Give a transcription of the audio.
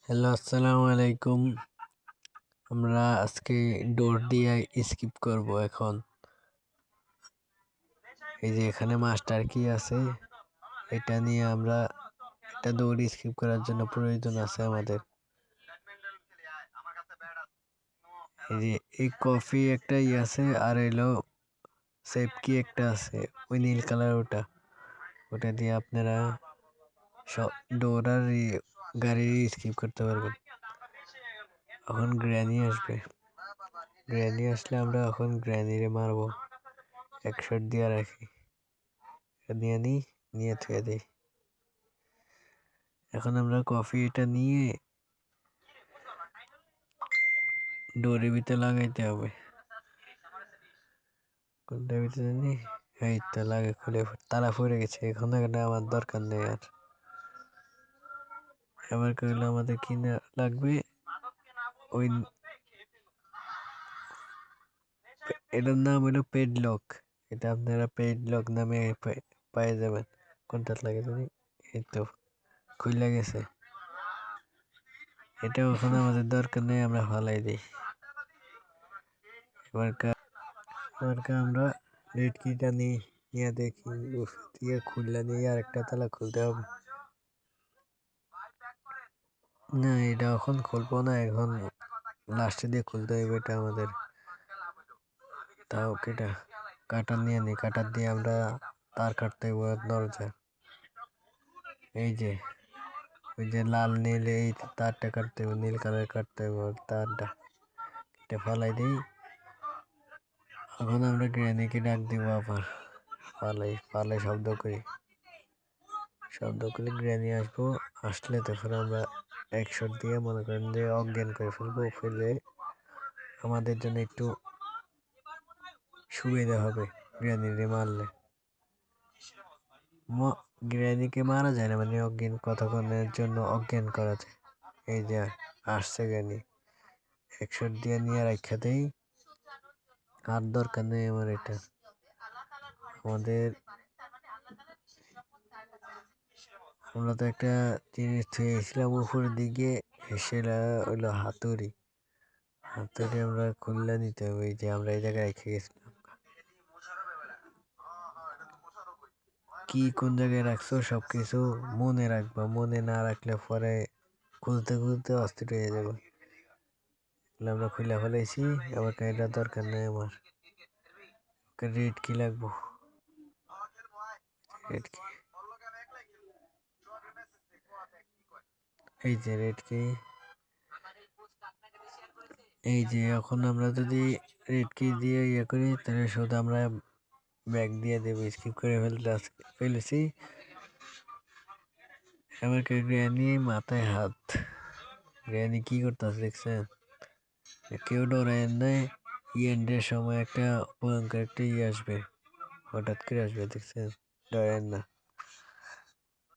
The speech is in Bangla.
হ্যালো, আসসালামু আলাইকুম। আমরা আজকে ডোর দিয়ে স্কিপ করব এখন। এই যে এখানে মাস্টার কি আছে, এটা নিয়ে আমরা একটা দৌড় স্কিপ করার জন্য প্রয়োজন আছে আমাদের। এই যে এই কফি একটা আছে, আর এলো সেফ কি একটা আছে, ওই নীল কালার ওটা দিয়ে আপনারা ডোর আর গাড়ি স্কিপ করতে পারবেন। এখন গ্র্যানি আসবে, গ্র্যানি আসলে আমরা এখন গ্র্যানিরে মারবো। এক শট দিয়ে রাখি, নিয়ে নিয়ে থুয়ে দিই। এখন আমরা কফি এটা নিয়ে ডোরের ভিতরে লাগাইতে হবে। কোনটার ভিতরে জানি, এই তো লাগে, খুলে তালা পড়ে গেছে। এখন এটা আমার দরকার নেই আর। এবার কইলো আমাদের কি লাগবে, ওই এটার নাম হলো পেডলক। এটা আপনারা পেডলক নামে পেয়ে যাবেন। কোনটা লাগে জানি, এই তো খুলে গেছে। এটা ওখানে আমাদের দরকার নেই, আমরা ফালাই দিই। এবার আমরা রেড কিটা নিয়ে দেখি, দিয়ে খুললে নিয়ে আর একটা তালা খুলতে হবে। না, এটা এখন খুলবো না, এখন লাস্টে দিয়ে খুলতে হবে এটা আমাদের। তাও কেটা কাটার নিয়ে নি, কাটার দিয়ে আমরা তার কাটতে হবে দরজা। এই যে ওই যে লাল নীল, এই তারটা কাটতে হবে, নীল কালার কাটতে হবে তারটা। এটা ফালাই দিই। এখন আমরা গ্র্যানিকে ডাক দিব আবার। পালাই শব্দ করে গ্র্যানি আসবো। আসলে তখন আমরা এক শট দিয়ে মনে করেন যে অজ্ঞান করে ফেলে আমাদের জন্য একটু সুবিধা হবে গ্র্যানিরে মারলে। গ্র্যানিকে মারা যায় না, মানে অজ্ঞান কতক্ষণের জন্য অজ্ঞান করা যায়। এই যে আসছে গ্র্যানি, এক শট দিয়ে নিয়ে রাখা দেই। আর দরকার নেই আমার এটা। আমরা তো একটা জিনিস থুয়েছিলাম উপরের দিকে, সেটা হইলো হাতুড়ি। আমরা খুললে নিতে হবে, যে আমরা এই জায়গায় রেখে গেছিলাম। কি কোন জায়গায় রাখছো সবকিছু মনে রাখবা, মনে না রাখলে পরে খুঁজতে অস্থির হয়ে যাবে। আমরা খুলে ফেলেছি, আবার এটা দরকার নেই আমার। রেড কি লাগবো, রেড কি, এই যে রেড কি, এই যে এখন আমরা যদি রেড কি দিয়ে ইয়ে করি, তাহলে শুধু আমরা ব্যাগ দিয়ে দেবো, স্কিপ করে ফেলেছি। এবার গ্র্যানি মাথায় হাত, গ্র্যানি কি করতেছে দেখছেন? কেউ ডরায় নাই, ইয়েন্ডের সময় একটা ভয়ঙ্কর একটা আসবে, হঠাৎ করে আসবে, দেখছেন? ডরেন না।